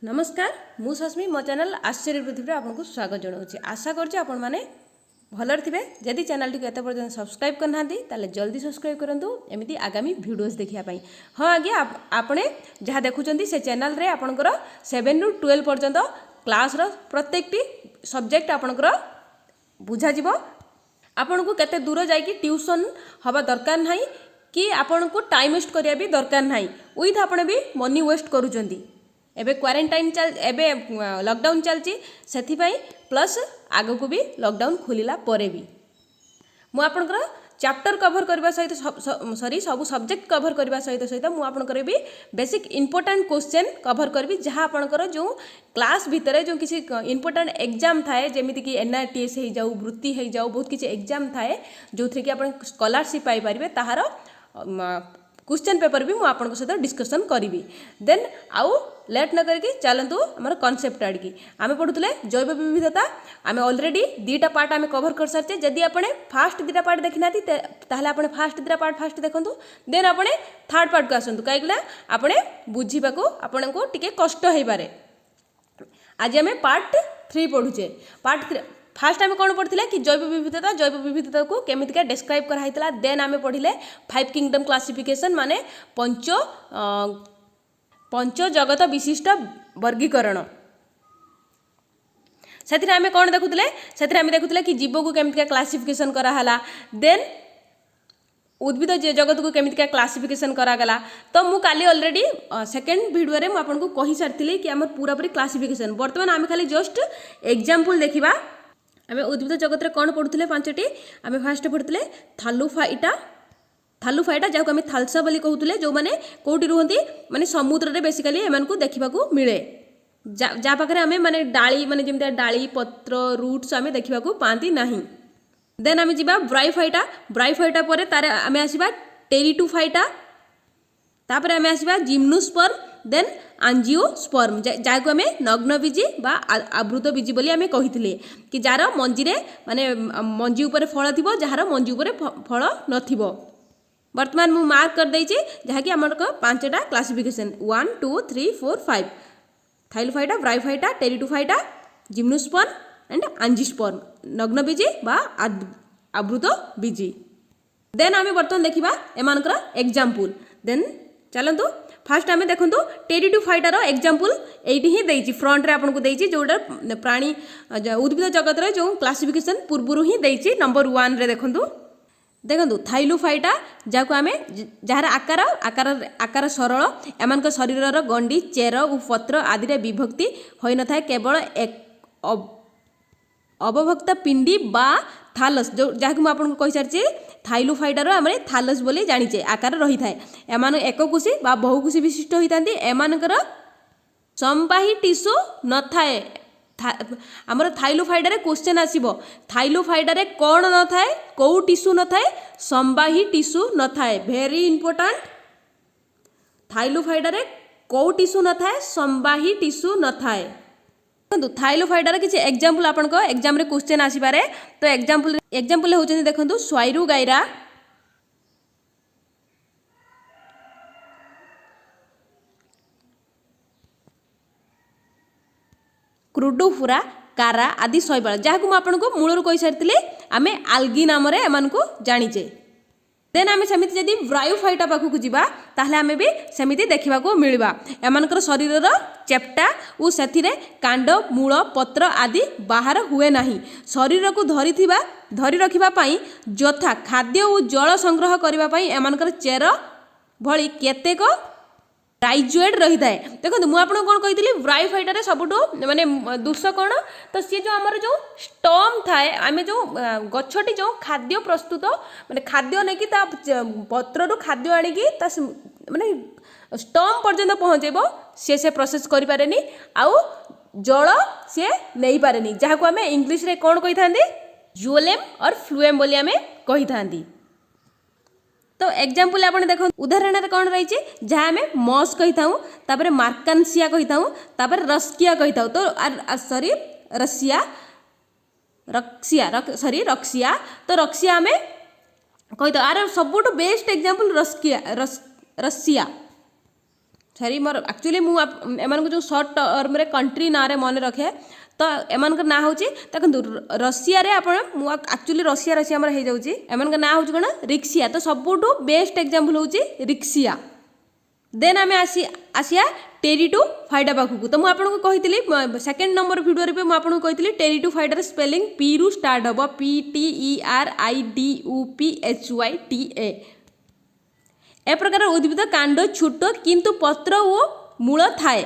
नमस्कार मु सस्मी मो चैनल आश्चर्य पृथ्वी आपको स्वागत जनाऊँ। आशा करछि आपण माने भलर थिबे। जदि चैनल टी एते पर्यंत सब्सक्राइब करना ताले जल्दी सब्सक्राइब करंतु एमिति आगामी वीडियोस देखिया पई। हाँ आज्ञा आपने जहाँ देखुचंती से चैनल रे आपनकर 7 ରୁ 12 पर्यंत क्लास रो प्रत्येकटी सब्जेक्ट आपनकर बुझा जिवो। आपनको केते दूर जाइकी ट्यूशन हवा दरकार नाही कि आपनको टाइम वेस्ट करिया भी दरकार नाही। विथ आपने भी मनी वेस्ट करूचंती। एबे क्वारंटाइन एबे लॉकडाउन चलची सेथिपाई प्लस आगो को भी लॉकडाउन खोलिला परे भी मु आपनकर चैप्टर कवर करबा सहित सब सब्जेक्ट कवर करबा सहित मु आपनकर भी बेसिक इंपोर्टेंट क्वेश्चन कवर करबी जहाँ आपनकर जो क्लास भितर जो किसी इंपोर्टेंट एग्जाम थाए जेमिति कि एनआरटीएस हो जाऊ वृत्ति हो जाऊ बहुत किसी एग्जाम थाए जो थी कि आपण स्कॉलरशिप पाई परिबे ताहार क्वेश्चन पेपर भी मुझे आपन सहित डिस्कसन करी। देन आउ लेट न करके चलतु आमर कॉन्सेप्ट आड़की आम पढ़ुले जैव विविधता। आम ऑलरेडी दीटा पार्ट आम कवर कर सारी। जदि आपने फास्ट दीटा पार्ट देखी ना ताहले आपने फास्ट दीटा पार्ट फास्ट देखंतु। देन आपने थर्ड पार्ट को आसतु कहीं आपने बुझा आपन को टिके कष्ट हो पारे। आज आम पार्ट 3 पढ़ुचे। पार्ट 3 फास्ट आम कौन पढ़ते कि जैव विविधता को केमितिका डिस्क्राइब कराइला। देन आम पढ़िले 5 किंगडम क्लासिफिकेशन माने पंच जगत विशिष्ट वर्गीकरण। से आम कौन देखुले से आम देखुले कि जीव को केमितिका क्लासिफिकेशन कराला। देन उद्भिद जगत को केमितिका क्लासिफिकेशन करागला। तो मु काली ऑलरेडी सेकेंड वीडियो रे मु आपन को कहि सारथिली कि हमर पूरा पूरी क्लासिफिकेशन। वर्तमान आम खाली जस्ट एग्जांपल देखिबा। आम उद्भिद जगत में कौन पढ़ुले 5टी आम फास्ट पढ़ुले थालुफाइटा जहाँ आम थालसा बोली कहते जो मैंने कौटी रुहति माने समुद्र रे बेसिकली एमान को देखा मिले जहाँ पाखे आम माने डाली माने जमी डाली पत्र रूट्स आम देखा पाती नहीं। देन आम जा ब्राइफाइटा पर तार आम आसवा टेरिटोफाइटा तापर आम आसवा जिम्नोस्पर्म देन आंजियोस्पर्म जहाँ आम नग्न बीजी बा आवृत बीजी बोली आम कही कि जार मंजी माने मंजी उपर फल थी जार मंजी उपर फल नथिबो। वर्तमान मु मार्क कर देछि जहाँकि आमर 5टा क्लासिफिकेशन 1 2 3 4 5 थाइलोफाइटा ब्राइफाइटा टेरिटोफाइटा जिम्नोस्पर्म एंड आंजियोस्पर्म नग्न बीजी बा आवृत बीजी। देन आम बर्तमान देखा एमानकर एग्जांपल। देन चलतु फास्ट आम देखु टेरिटोफाइटार एग्जांपल एटी ही देछि फ्रंट रे आपन को देछि जोटा प्राणी उद्भिद जगत रे जो क्लासिफिकेशन पूर्व ही देछि नंबर 1 रे देखंतु थाइलोफाइटा जाको आमे जार आकार सरल एमान शरीर गंडी चेर और पत्र आदि रे विभक्ति होई न थाए केवल एक अवभक्त पिंडी बा थालस जो जहाँ आपको कही सारी थाइलोफाइटार आम थालस बोली जानीचे आकार रही थाए। एमान एककोशी बा बहुकोशी विशिष्ट होता एमानकर संबाही टिश्यू न थाए। आमर थाइलोफाइटारे क्वेश्चन आसीबो थाइलोफाइटारे कौन न थाए कौ टिश्यू न थाए संबाही टिश्यू न थाए। वेरी इंपोर्टेंट थाइलोफाइटारे कौ टिश्यू न थाए संबाही टिश्यू न थाए। थाइलोफाइटार किसी एग्जांपल आपन को एग्जाम रे क्वेश्चन आसीबारे। तो एग्जांपल होचनी देखंतु स्वाइरू गायरा क्रुडोफुरा कारा आदि शैवाल जहाँ को आपको मूलर कही सारी आम आल्गी नाम एमान को जानीचे। देन आम सेमिति जदि ब्रायोफाइटा पाखक जावा ताहले आम भी सेमिति देखा मिलवा एमानकर शरीर चेप्टा और से कांड मूल पत्र आदि बाहर हुए नहीं। शरीर को धरी रखिबापई यथा खाद्य और जल संग्रह करने एमानकर चेर भली केतेक राइजोएड रही है। देखो मुझे कौन कही ब्रायोफाइटा सबुठ माने दोष कौन तो सी जो आमर जो स्टम थाए आम जो गछटी जो खाद्य प्रस्तुत माने खाद्य नहीं कि पत्र खाद्य आणिकी माने स्टम पर्यंत पहुँचेब से प्रोसेस करि पारेनी आउ जल सी नहीं पारेनी जहाँ को आम इंग्लीश रे कौन कही था जुओलेम और फ्लुएम बोली आम कही था। तो एग्जांपल आपने देखो उदाहरण रे कौन रही जहाँ आम मस कही था तापर मार्कानसिया कही था तापर रस्किया कही था। तो सॉरी रक्सिया तो रक्सिया आम कही था आर सबुठ बेस्ट एग्जांपल रस्किया रसिया सरी मोर एक्चुअली मुझे जो सर्ट टर्म रे कंट्री ना रे मन रखे तो एमान ना हूँ देखो रशिया रे आपण एक्चुअली रशिया रशिया आमर हो जाऊँगी एमान ना हूँ कौन रिक्सिया तो सबुठू बेस्ट एग्जांपल हूँ रिक्सिया। देन आम आसिया टेरिडोफाइडा पाखक तो मुझे कही सेकेंड नंबर भिडियो मुझे कही टेरिडोफाइडार स्पेलिंग पी रु स्टार्ट हम PTERIDUPHYTA। ए प्रकार उद्भिद कांड छोट किंतु पत्र और मूल थाए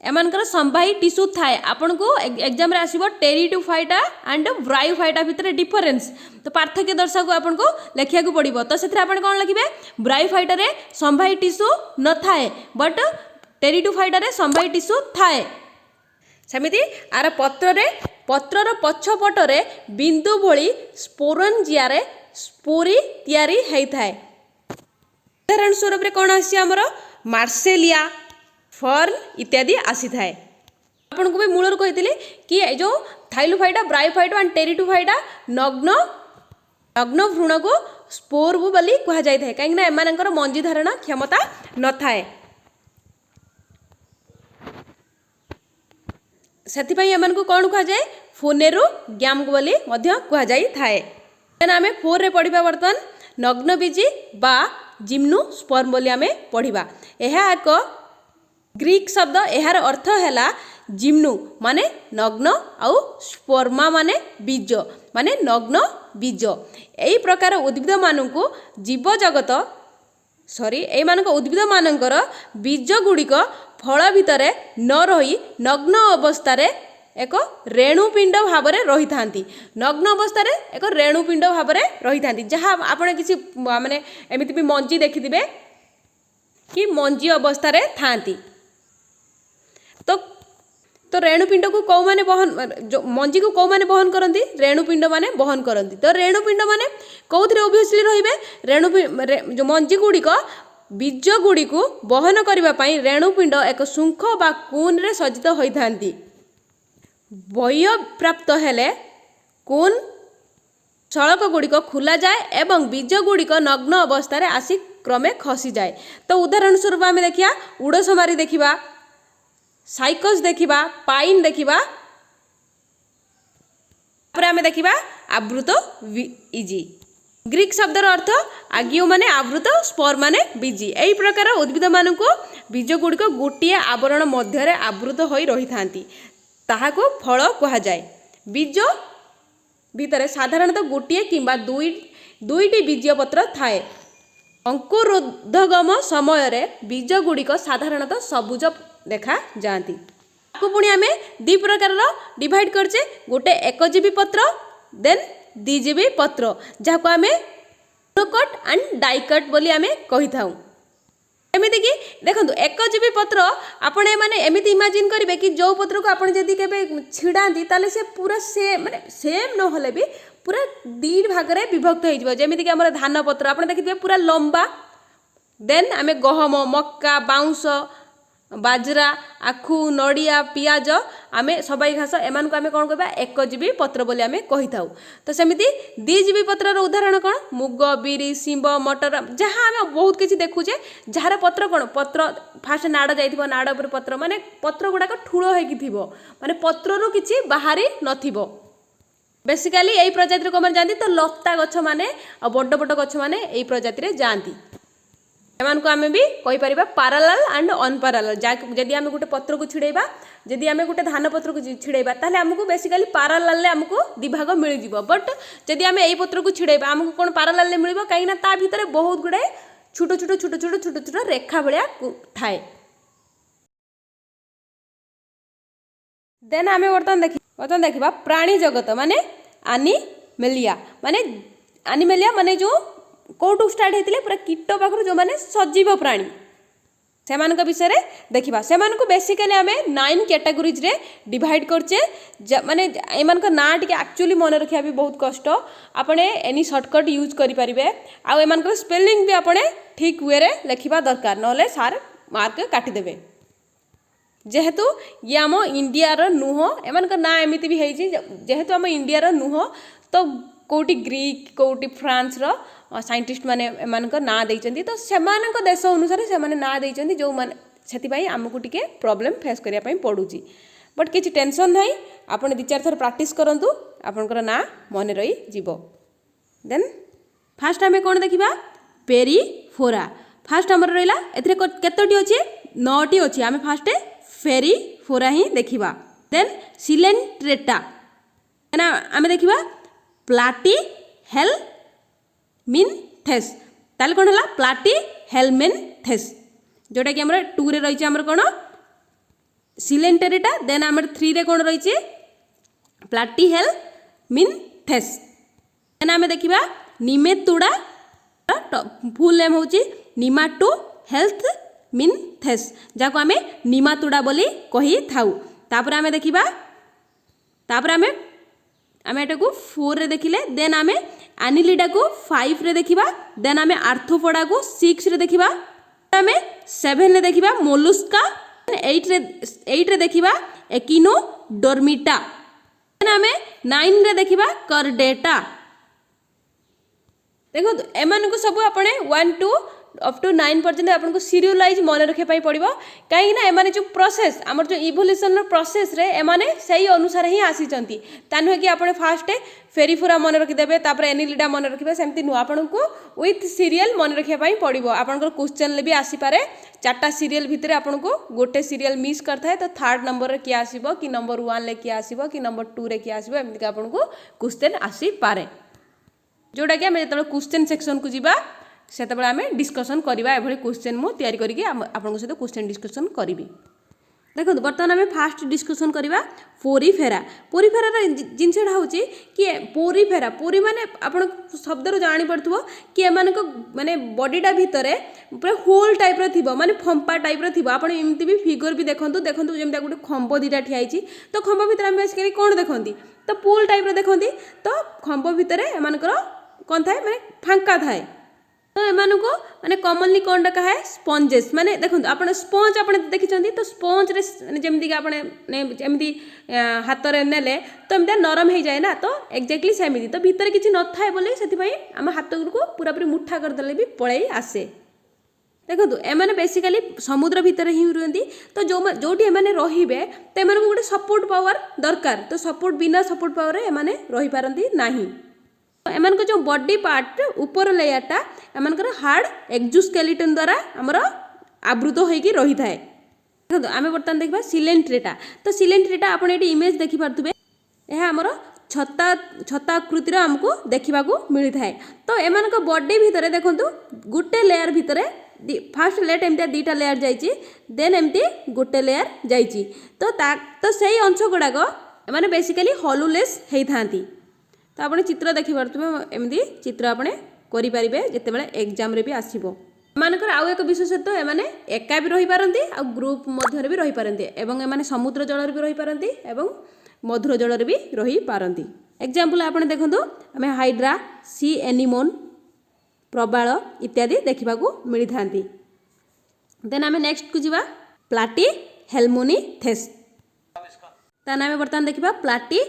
एमानकर संवाही टिश्यू थाए आपन को एग्जाम रे आसीबो टेरिडोफाइटा एंड ब्रायोफाइटा भितर डिफरेंस तो पार्थक्य दर्शा को आपन को लेखिया को पड़िबो तो सेथरे आपन कोन लिखिबे ब्रायोफाइटा रे संवाही टिश्यू न थाए बट टेरिडोफाइटा रे संवाही टिश्यू थाए। सेमिति आर पत्रर पछपट रे बिंदु भली स्पोरंजिया रे स्पोरी तयारी हेई थाए। उदाहरण स्वरूप रे कोन आसी हमर मार्सेलिया फर्न इत्यादि आसी थाए। आपन को भी मूलर कहितली कि जो थाइलोफाइटा ब्रायोफाइटा एंड टेरिडोफाइटा नग्न नग्न भ्रूण को स्पोर बोली कहा जाय थाए काहे ना एमानकर मंजी धारण क्षमता न थाए सेति पई एमान को कोन कहा जाय फोनेरो ग्याम बोली मध्य कहा जाय थाए। देन आमे 4 रे पढिबा वर्तमान नग्न बीजी बा जिम्नोस्पर्म बोली आमे पढिबा। एहा एक ग्रीक शब्द यार अर्थ है जिम्नु माने नग्न आउ स्पर्मा माने बीज माने नग्न बीज। यही प्रकार उद्भिद मानक जीव जगत सॉरी ए मानक उद्भिद मानकर बीज गुड़िक फल भितर न रही नग्न अवस्था एक रेणुपिंड भाव रही था नग्न अवस्था एक रेणुपिंड भाव रही था जहाँ आपने किसी माने एमती भी मंजी देखिथे कि मंजी अवस्था थांती तो रेणुपिंड को कौ माने बहन जो मंजी को कौ माने बहन करती रेणुपिंड माने बहन करती तो रेणुपिंड माने कौन ओबियसली रे जो मंजी गुड़िक बीज गुड़ी को बहन करने रेणुपिंड एक शुंख बा कोन रे सज्जित होता बह्य प्राप्त हेले कोन सड़क गुड़िक खोल जाए एवं बीज गुड़िक नग्न अवस्था आसी क्रमे खसी जाए। तो उदाहरण स्वरूप आम देखिया उड़समारी देखिबा साइकस देखिबा पाइन देखिबा आमे देखिबा आवृत इजी ग्रीक शब्दर अर्थ आगियो माने आवृत स्पर माने बीजी। यही प्रकार उद्भिद मानक बीज गुड़िक गोटे आवरण मध्य आवृत हो रही थांती ताहाको फल कहा जाए। बीज भितर साधारणतः गोटे किंबा दुईटी बीज पत्र थाए। अंकुरोद्गम समय रे बीज गुड़िक साधारणतः सबुज देखा जाती आपको पुणी आम दी प्रकार डिवाइड करचे गोटे एकजीवी पत्र देन द्विजीवी पत्र जहाँ को आम मोनोकट एंड डाइकट बोली आम कही था। एमती कि देखो एकजीवी पत्र आपने माने एमती इमेजिन करेंगे कि जो पत्र को आपड़ जदि केबे छिड़ाती ताले से पूरा सेम माने सेम न होले भी पूरा दी भाग में विभक्त हो जमीक कि आम धान पत्र आप देखिए पूरा लंबा देन आम गहम मक्का बाउंस बाजरा आखु नड़िया पियाज आम सबाई घास एम को आम कौन कहवा एकजीवी पत्र बोली आम कही था। तो सेमती द्विजीवी पत्र उदाहरण कौन मुग बिरी शिंब मटर जहाँ आम बहुत किसी देखुचे जार पत्र कौन पत्र फास्ट नाड़ जाइए नाड़ उपर पत्र माने पत्र गुड़ाक ठूल हो माने पत्रु किसी बाहरी नथिबो। बेसिकाली यही प्रजाति को जाती तो लता गछ माने बड़ बड़ गछ माने यही प्रजाति जाती एमान को आम भी कहीपर पारालाल एंड अनपारालाल जदि आम गोटे पत्र को छिड़ेबा जदि आम गोटे धान पत्र को छिड़ेबा ताले आमको बेसिकाली पारालाल आमको दिभाग मिल जिवो बट जदि आम यही पत्र को छिड़ेबा आमको कौन पारालाल मिल कहीं ता भितर बहुत गुड़ाए छोट छोट छोट छोट छोट छोट रेखा भाया थाए। देन आम बर्तमान देखा प्राणी जगत माने एनिमेलिया माने जो कौटू स्टार्ट होते पूरा कीट पाखर जो मैंने सजीव प्राणी से विषय देखा से बेसिकली आम 9 कैटेगोरीज रे डिवाइड करचे माने एमान ना टे एक्चुअली मन रखा भी बहुत कष्ट आपने एनी सर्टकट यूज करेंगे आउ एमान स्पेलिंग भी आपने ठीक वे रे लिखा दरकार ना सार मार्क काटिदेवे जेहेतु ये आम इंडिया नुह एमान ना एमती भी है जेहेतु आम इंडिया नुह तो कोटी ग्रीक कोटी फ्रांस रो साइंटिस्ट माने एमानक ना देइचंती तो सेमानक देश अनुसार से माने ना देइचंती जो माने सेति भाई हमकु टिके प्रॉब्लम फेस करिया पई पडुची बट किछि टेंशन नाही आपण 2-4 थर प्रैक्टिस करंतु आपनकर ना मन रही जीवो देन फास्ट आमे कोन देखिबा पेरीफोरा फास्ट हमर रहिला एथरे केतोटी अछि 9टी अछि आमे फास्ट पेरीफोरा ही देखिबा देन सिलेंट्रेटा ना आमे देखिबा प्लाटी हेलमिन्थेस ताले कोन हला प्लाटी हेलमिन्थेस जोटा कि हमर 2 रे रहिছে हमर कोन सिलेंटेरिटा देन हमर 3 रे कोन रहिছে प्लाटी हेलमिन्थेस देन आमे देखिबा निमेतुडा फुल नेम होची निमाटो हेल्थ मिन्थेस जाको आमे निमातुडा बोली कहि थाउ तापर आमे देखिबा तापर आमे एटा को 4 रे देखिले देन आमे एनिलिडा को 5 रे देखिबा देन आमे आर्थ्रोपोडा को 6 रे देखिबा आमे 7 रे देखिबा मोलुस्का 8 रे देखिबा एकिनोडर्मिटा देन आमे 9 रे देखिबा करडेटा देखो एमान को सब आपने 1 to up to 9 पर्यंत आपन को सीरियलाइज मन रखे पई पड़िबो काई ना एमाने जो प्रोसेस हमर जो इवोल्यूशन प्रोसेस रे एमाने सही अनुसार ही आसी चंती तानु कि आपने फास्ट फेरीफोरा मन रखि देबे तापर एनिलिडा मन रखिबे सेमती नु आपन को विथ सीरियल मन रखे पई पड़िबो आपन को क्वेश्चन ले भी आसी पारे 4टा सीरियल भितरे आपन को गोटे सीरियल मिस करथाय तो थर्ड नंबर रे कि आसीबो कि नंबर 1 ले कि आसीबो कि नंबर 2 रे कि आसीबो एमती आपन को क्वेश्चन आसी पारे जोटा कि आमे जतले क्वेश्चन सेक्शन को जीवा सेतबे आमे डिस्कशन करबा एभली क्वेश्चन मु तयारी करिके आपन सहित क्वेश्चन डिस्कशन करिवि देखो बर्तमान आमे फास्ट डिस्कशन करबा पोरीफेरा रे जिनसेडा होची कि पोरीफेरा पोरी माने आपन शब्द रो जानि पड़थबो कि एमान को माने बॉडीटा भितरे पूरा होल टाइप रो थिबो माने फंपा टाइप रो थिबो आपन एमती भी फिगर भी देखंतु जेमता गुटे खंबो दीटा ठियाइची तो खंबो भितर आमे बेसिकली कोन देखंती तो पूल टाइप रो देखंती तो खंबो भितरे एमानकर कोन थाए माने फांका थाए तो एमान को माने कॉमनली कोन डका है स्पंजेस माने देखंतु आपण स्पंज आपण देखिचंती तो स्पंज रे जेमदी कि आपण जेमदी हाथ रे नेले तो एमदा नरम हे जाए ना तो एक्जेक्टली सेमिदी तो भीतर किछि न थाए बोले सेति भाई हम हाथ को पूरा पूरी मुठा कर देले भी पळेई आसे देखो एमाने बेसिकली समुद्र भितर ही रहंती तो जोटी एमाने रहिबे तो एमान को गोटे सपोर्ट पावर दरकार तो सपोर्ट बिना सपोर्ट पावर रे एमाने रहि पारंती नाही तो एमान को जो बॉडी पार्ट ऊपर लेयरटा एमान को हार्ड एक्सोस्केलेटन द्वारा हमर आवृत होई रही थाए देखो आमे बर्तमान देखबा सिलेंट्रेटा तो सिलेंट्रेटा आपण एटी इमेज देखि पारथुबे एहा हमर छता आकृतिर हमको देखा मिली थाए तो एमान को बॉडी भितर देखंतु गुटे लेयर भितर फास्ट लेयर एमती 2टा लेयर जाइची देन एमती गोटे लेयर जाइची तो सही अंश गुड़ाक एमाने बेसिकली हॉलोलेस हेई थांती तो आपने चित्र देखि पारथुबे एमती चित्र आपने करि परिबे जते बेले एग्जाम रे भी आसीबो एमानकर आउ एक विशेषत्व एमाने एका भी रही पारंती आ ग्रुप मध्य रे भी रही पारंती एवं एमाने समुद्र जल रे भी रही पारंती एवं मधुर जल रे भी रही पारंती एग्जांपल आपने देखंतु हमें हाइड्रा सी एनिमोन प्रबाल इत्यादि देखा मिली थांती देन आमे नेक्स्ट को जीवा प्लाटी हेलमिन्थेस ताना आमे बर्तमान देखिबा प्लाटी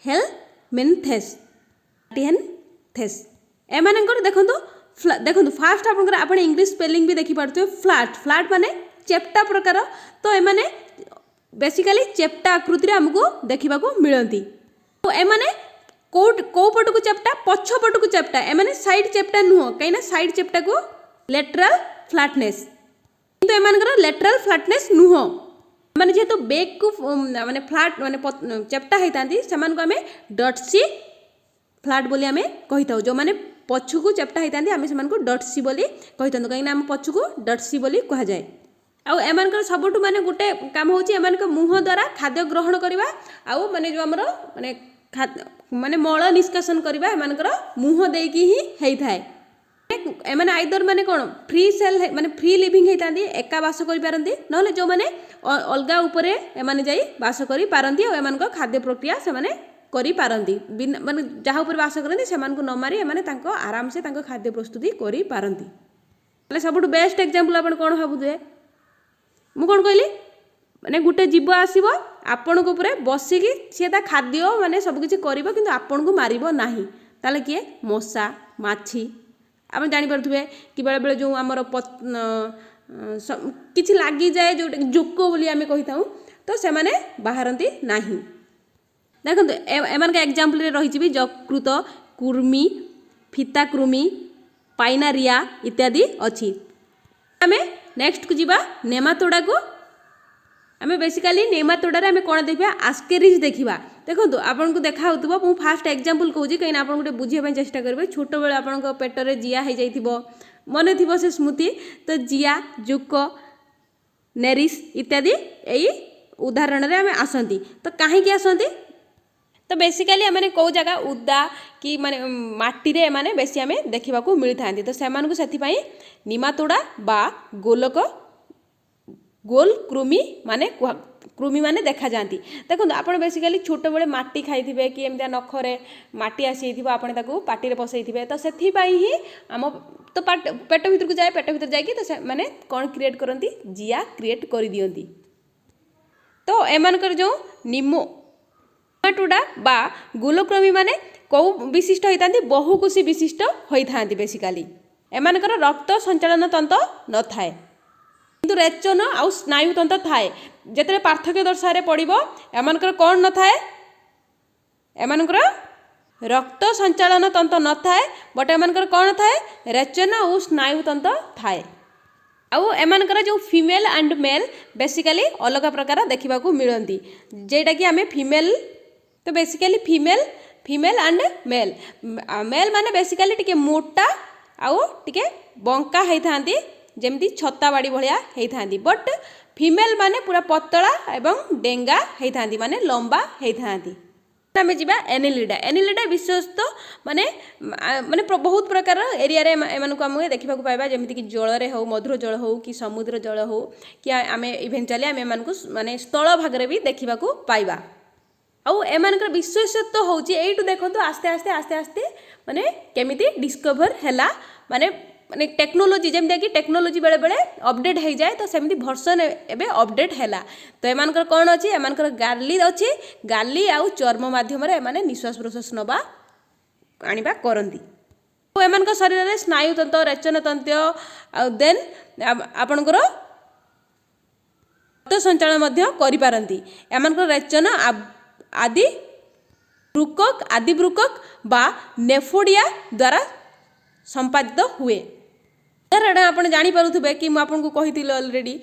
हेलमिन्थेस प्लाटीहेन्थेस एमानकर देखंतु फास्ट आपन इंग्लिश स्पेलिंग भी देखि पारथु फ्लैट माने चेप्टा प्रकार तो एमाने बेसिकली चेप्टा आकृति रे हमको देखा मिलती तो एमाने को पट को चेप्टा पछ पट को चेप्टा एमाने साइड चेप्टा नुह कहीं साइड चेप्टा को लेटरल फ्लैटनेस किंतु एमानकर लेटरल फ्लैटनेस नुह माने जेहेतु बैक को माने फ्लैट माने चेप्टा होता से आम डटसी फ्लैट बोली आम कही था जो मैंने पछु को चेप्टा होता आम से डटसी बोली कही था कहीं आम पछु को डटसी बोली कह जाए आउ एमानकर सबुठु माने गोटे काम होची एमानक मुह द्वारा खाद्य ग्रहण करबा आउ माने जो हमरो माने माने मल निष्कासन करबा एमानकर मुह देकी ही हेई थाए एमाने आइदर माने कोन फ्री सेल माने फ्री लिविंग हेतांती एका वास करि पारंती नले जो माने अलगा ऊपरे एमाने जाई वास करि पारंती आ एमानक खाद्य प्रक्रिया से माने करि पारंती माने जहा ऊपर वास करंती सेमान को न मारी एमाने तांको आराम से तांको खाद्य प्रस्तुति करि पारंती तले सबुठु बेस्ट एग्जांपल आपण कोन भाबुदे मु कोन कहली माने गुटे जीव आसीबो आपण को ऊपर बसिकी से ता खाद्य माने सब किछि करिवो किंतु आपण को मारिबो नाही ताले किए मशा माछी आप जानीपे कि बेले बेले जो आमर किसी लगी जाए जो जोक बोली आम कही था तो से माने बाहरती नहीं। देखो एमान का एग्जांपल रही यकृत कुर्मी फिताकृमि पाइनारिया इत्यादि अच्छी। आम नेक्स्ट को जीवा नेमातोड़ा को आम बेसिकाली नेमातोड़ा आम कौन देखा आस्केरिज देखा। देखो आपन को देखा मुझे फास्ट एग्जांपल कहूँ कहीं आप गोटे बुझे चेष्टा करेंगे छोट बेले आपण पेटर जिया हो जाइथिबो मन थी से स्मृति तो जिया जुक नेरिस इत्यादि यही उदाहरण रे आम आसती। तो कहीं आसती तो बेसिकाली आम कौ जगह उदा कि माने माटी रे माने बेसी आम देखा मिलता। तो से निमातोड़ा बा गोलक गोल कृमि माने देखा जाती। देखो आप बेसिकाली छोट बड़े माटी खाई कि एमती नखरे माटी आसी आपको पार्टी पसई थे तो से ही आम तो पेट भीतर को जाए पेट भीतर जाकि तो मैंने कौन क्रिएट करती जिया क्रिएट कर दियंती। तो एमानकर जो निमाटोड़ा बा गोलकृमि माने कौ विशिष्ट होता बहुकोशी विशिष्ट होता बेसिकाली एमानकर रक्त संचालन तंत्र न थाए किंतु रेचन आउ स्नायु तंत्र थाए। जिते पार्थक्य दर्शारे पड़ो एमानकर कौन न थाए एमानकर रक्त संचालन तंत्र न थाए बट एमानकर कौन थाए रेचन और स्नायु तंत्र थाए। आउ एमानकर जो फीमेल एंड मेल बेसिकाली अलग प्रकार देखा मिलती जेटा कि आम फीमेल तो basically female and male male माने बेसिकाली टिके मोटा आउ टिके बंका होता जमती छत्ता बाड़ी भाया होता बट फीमेल माने पूरा पतला एवं डेंगा होता माने लंबा होता। आम जा एनिलिडा एनिलिडा विशेषत माने माने बहुत प्रकार एरिया रे एमानकु आम देखा पाइबा जमीक कि जल हो मधुर जल हो कि समुद्र जल हो कि आम इभेन्चुअली आम एमानकु माने स्थल भाग भी देखा पाइबा। आउ एमानकर विशेषत्व होची एइटु देखंतु आस्ते आस्ते आस्ते आस्ते माने केमिति डिस्कवर हैला माने माने टेक्नोलोजी जमि कि टेक्नोलोजी बेले बेले अपडेट हो जाए तो सेमती भर्सन एबे अपडेट हैला। तो एमानकर कौन अच्छी एमानकर गाली अच्छी गाली आउ चर्म माध्यम एमाने निश्वास प्रश्वास नबा आनिबा करंती। तो एमानकर शरीर में स्नायु तंत्र रेचन तंत्र देन आपणकर रक्त संचालन मध्य करि पारंती। एमानकर रेचन आदि ब्रुकक बा नेफोडिया द्वारा संपादित हुए। आप जानीपे कि मुझे कही अलरेडी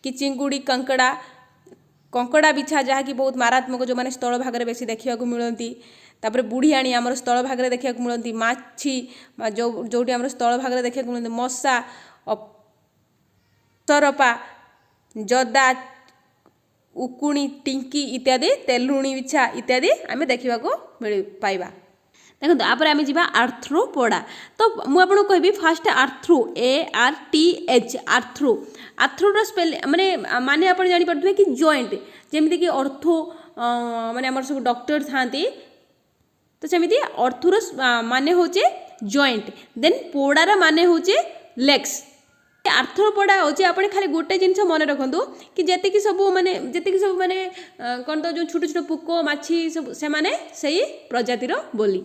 कि चिंगुड़ी कंकड़ा बिछा जहाँकि बहुत मारात्मक जो मैंने स्थल भाग में बेसी देखा मिलती। तापर बुढ़ियाणी आम स्थल भाग में देखा मिलती माछी जो आम स्थल भाग में देखा मिलती मशा सरपा जदा उकुणी टिंकी इत्यादि तेलुणी बिछा इत्यादि आम देखा मिल पाइबा। देखो तापर आम जा आर्थ्रोपोडा। तो मुझे कहबी फास्ट आर्थ्रो ARTH आर्थ्रोर स्पेल माने आप जानीपे कि जॉइंट जमीती कि अर्थो माने आम सब डॉक्टर था तो सेमती अर्थोर माने होचे जॉइंट देन पोडार माने होचे लेग्स। आर्थ्रोपोडा होचे आपने खाली गोटे जिनस मन रखु कि जेतिकी सब माने कौन तो जो छोट छोट पुक माछी सब से माने सही प्रजातिर बोली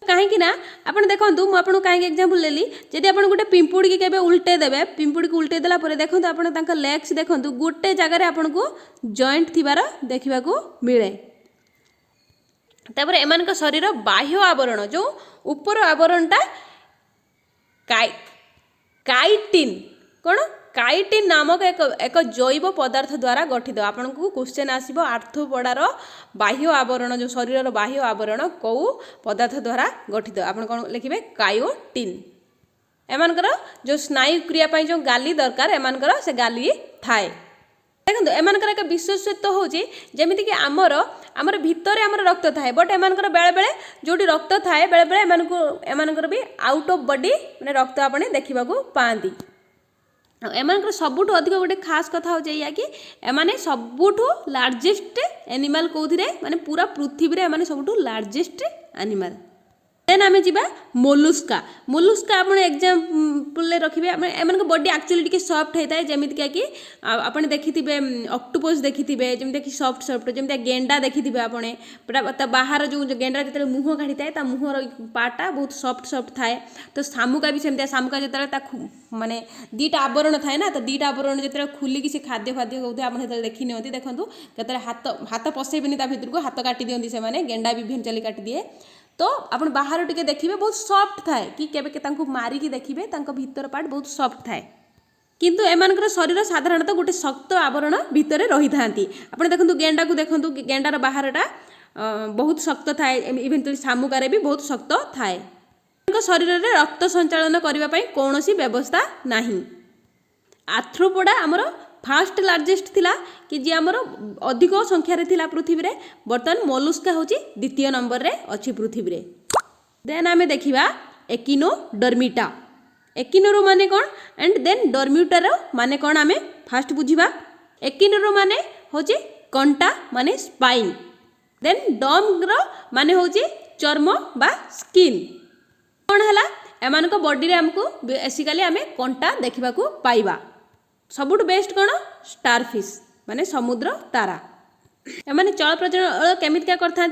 कहीं ना आप देखो मुझे कहीं एग्जांपल लेली जदि आप गोटे पिंपुड़ी की केबे उल्टे देबे पिंपुड़ी को उल्टे देला परे देखो आप लेग्स देखो गोटे जगार आपन को जॉइंट थिबार देखा मिले। तापर एमान शरीर बाह्य आवरण जो ऊपर आवरणटा काइटिन कौन काइटिन नामक एक जैव पदार्थ द्वारा गठित। आपन को क्वेश्चन आसीबो आर्थ्रोपोडार बाह्य आवरण जो शरीर बाह्य आवरण कौ पदार्थ द्वारा गठित आपन कौन लिखिबे कायोटिन। एमानकर जो स्नायु क्रिया पाई जो गाली दरकार एमानकर से गाली थाए। देखो एमानकर एक विशेषत्व होची जेमिति कि आमर भितर आमर रक्त थाए बट एमानकर बेले बेले जोटी रक्त थाए बेले बेले एमानकर भी आउट ऑफ बॉडी माने रक्त आपने देखा पाती। एमानकर सबुठु अधिक गोटे खास कथा हो जाइया कि एमाने सबुठु लार्जेस्ट एनिमल कौथिरे माने पूरा पृथ्वी रे एमाने सबुठु लार्जेस्ट एनिमल देन आम जा मोलुस्का मोलुस्का आप एग्जाम्पल रखिए एम बॉडी एक्चुअली टी सफ्ट होता है जमीक कि आप देखि ऑक्टोपस देखि जमी कि सफ्ट सफ्ट जमी गेंडा देखि आपड़ बाहर जो गेंडा जो मुह काढ़ी था मुहर पार्टा बहुत सफ्ट सफ्ट थाए तो शामुका भी सेमती शामुका जो माने दीटा आवरण थाए ना तो दीटा आवरण जो खुलिकी से खाद्य खाद्य होते आप देखी नियंती देखूँ केतरे हाथ हाथ पसैबेनि भर को हाथ काटी दिखती से गेंडा भी इभेन्चुअली काटी दिए तो आप बाहर टिके देखिए बहुत सफ्ट थाए कि केबे मारिकी देखिए भीतर पार्ट बहुत सफ्ट थाए किंतु एमानकर शरीर साधारणतः गोटे शक्त आवरण भितर रही था आप देखो गेंडा को देखो गेंडार बाहरटा बहुत शक्त थाए इभेन्चुअली शामुकार भी बहुत शक्त थाए शरीर में रक्त संचालन करने कौन व्यवस्था नहीं आर्थ्रोपोडा आमर फास्ट लार्जेस्ट थिला कि जी आमर अधिक संख्यार थिला पृथ्वी रे बर्तमान मोलुस्का होची द्वितीय नंबर रे अच्छी पृथ्वी रे देन आमे देखिबा एकिनोडर्मिटा एकिनोरो माने कौन एंड देन डर्म्यूटार माने कौन आमे फास्ट बुझिबा एकिनोरो माने होची कंटा माने स्पाइन देन डर्म माने होची चर्म बा स्किन कौन है एमान बॉडी रे हमको बेसिकली आमे कंटा देखा पाइबा सबुठ बेस्ट कौन स्टारफिश माने समुद्र तारा एमाने चल प्रचल केमितिका करथा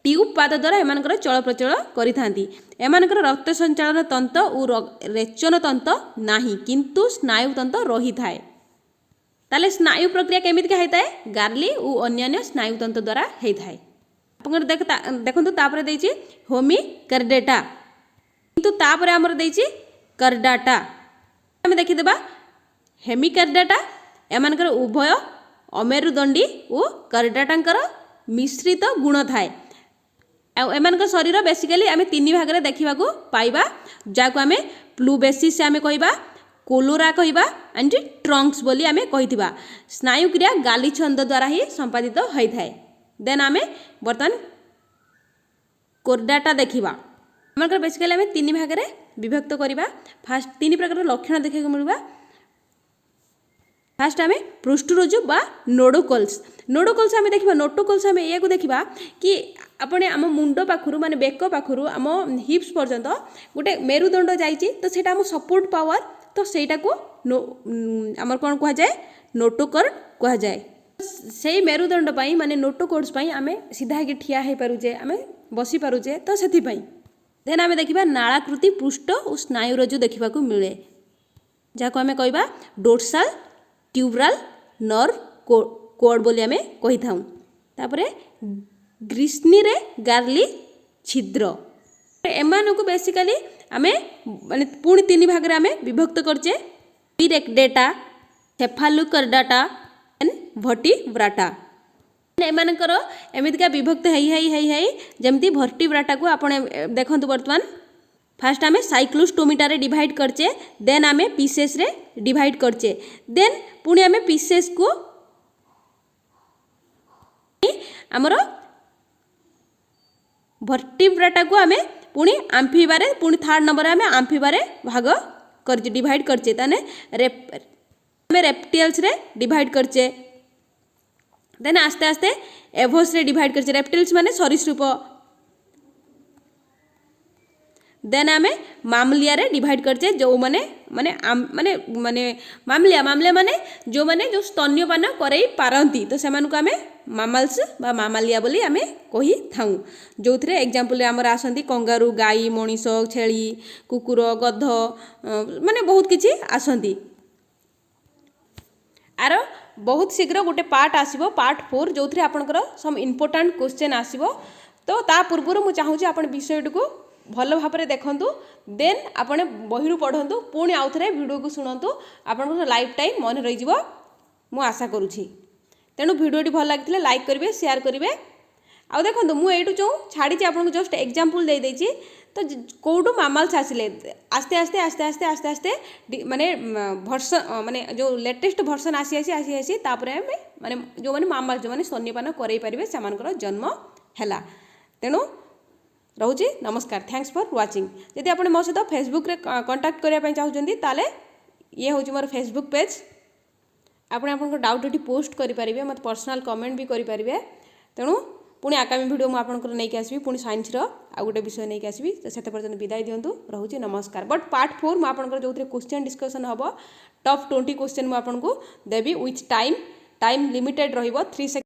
ट्यूब पाद द्वारा एमानकर चल प्रचल करिथांती एमानकर रक्त संचालन तंत्र और रेचन तंत्र नाही किंतु स्नायु तंत्र रही थाए ताले स्नायु प्रक्रिया केमितिका होता है गार्ली और अन्य स्नायु तंत्र द्वारा होता है देखो तापर देछि होमी कर्डेटा किंतु तापर आमर देछि कर्डाटा आमे देखिदेबा हेमिकार्डाटा एमानकर उभय अमेरुदंडी और कर्डाटांकर मिश्रित गुण थाए एमानकर शरीर बेसिकली आमे तीन भाग में देखा पाइबा जहाँ आमे प्लूबेसिस आमे कहबा कोलोरा कहबा एंड ट्रंक्स बोली आमे कहिथिबा स्नायु क्रिया गाली छंद द्वारा ही संपादित होता है देन आमे बर्तमान कोर्डाटा देखिबा एमानकर बेसिकली आमे तीन भाग में विभक्त करबा फास्ट तीन प्रकार लक्षण देखा मिलबा फास्ट आमे पृष्ठरज्जु बा नोडोकल्स आमे देखिबा नोटोकल्स आमे या को देखिबा कि आपने आम मुंड पाखरु माने बेक पाखरु आम हिप्स पर्यंत गोटे मेरुदंड जाइछि तो सेटा आम सपोर्ट पावर तो सेटा को आमर कोन कहा जाए नोटोकर्ड कहा जाए सेही मेरुदंड पई माने नोटोकर्ड्स पई आमे सीधा के ठिया हे पारुजे आमे बसी पारुजे तो सेथि पई देन आमे देखिबा नाड़ाकृति पृष्ठ और स्नायुरज्जु देखिबा को मिले जाको आमे कहबा डोर्साल ट्यूबराल नर्व कोड बोली आमे कहि थाउ तापरे ग्रीस्नी रे गार्ली छिद्र एमान को बेसिकली आमे माने पुणी तीन भाग रे आमे विभक्त करचे पिरेक्डेटा सेफालुकर्डाटा एंड वर्टिब्राटा एमानकर एमितिका विभक्त हई जमती वर्टिब्राटा को आपण देखंतु वर्तमान फास्ट आमे साइक्लोस्टोमीटा रे डिवाइड करचे देन आमे पीसेस रे डिवाइड करचे देन पुणी आमे पीसेस को आमर वर्टिब्राटा को आमे पुणी आम्फीबारे पुणी थर्ड नंबर आमे आम्फीबारे भाग कर डिवाइड करचे ताने आमे रेप्टिल्स रे डिवाइड करचे देन आस्ते आस्ते एवोस रे डिवाइड करचे रेप्टिल्स माने सरीसृप देन आमे मामलिया रे डिवाइड करचे जो माने माने माने माने मामलिया माने जो माने जो स्तन्यपान करई पारंती तो सेमान को आमे मामल्स बा मामालिया बोली आमे कहि थाउ जो थरे एग्जांपल रे हमर आसंती कंगारू गाई मणिष छेली कुकुर गध माने बहुत किछि आसंती आरो बहुत शीघ्र गोटे पार्ट आसीबो पार्ट 4 जो थरे आपनकर सम इंपोर्टेंट क्वेश्चन आसीबो तो ता पूर्व मु चाहूची आपण विषय को भल भाव में देखूँ देन आपने बहिरू पढ़ु पुणी आउ थे भिडियो को शुणु आपन लाइफ टाइम मन रही मु आशा करुँची तेणु भिडियोटी भल लगी लाइक करेंगे शेयर करेंगे आउ देखो मुझे जो छाड़ी आपको जस्ट एग्जांपल दे देछि तो कौटू मामल्स आसिले आस्ते आस्ते आस्ते आस्ते आस्ते आस्ते माने भर्सन माने जो लेटेस्ट भर्सन आसी आसी आसी आसी तापरे माने जो माने मामल्स जो माने स्तन्यपान करई परिबे सेमानकर जन्म हैला तेणु रोची नमस्कार थैंक्स फॉर वाचिंग यदि आप मो सहित फेसबुक रे कांटेक्ट करने चाहते ताले ये हूँ मोर फेसबुक पेज आपन डाउट ये पोस्ट करेंगे मत पर्सनल कमेंट भी करेंगे तेणु पुणी आगामी वीडियो मुझे नहीं आसबि पुणी साइंस आ गोटे विषय नहीं आसबि तो से पर्यटन विदाय दिंतु रोचे नमस्कार बट पार्ट 4 मुझे आपंकर जो क्वेश्चन डिस्कसन हम टॉप 20 क्वेश्चन मुझे देवी विथ टाइम लिमिटेड रही 3 सेकेंड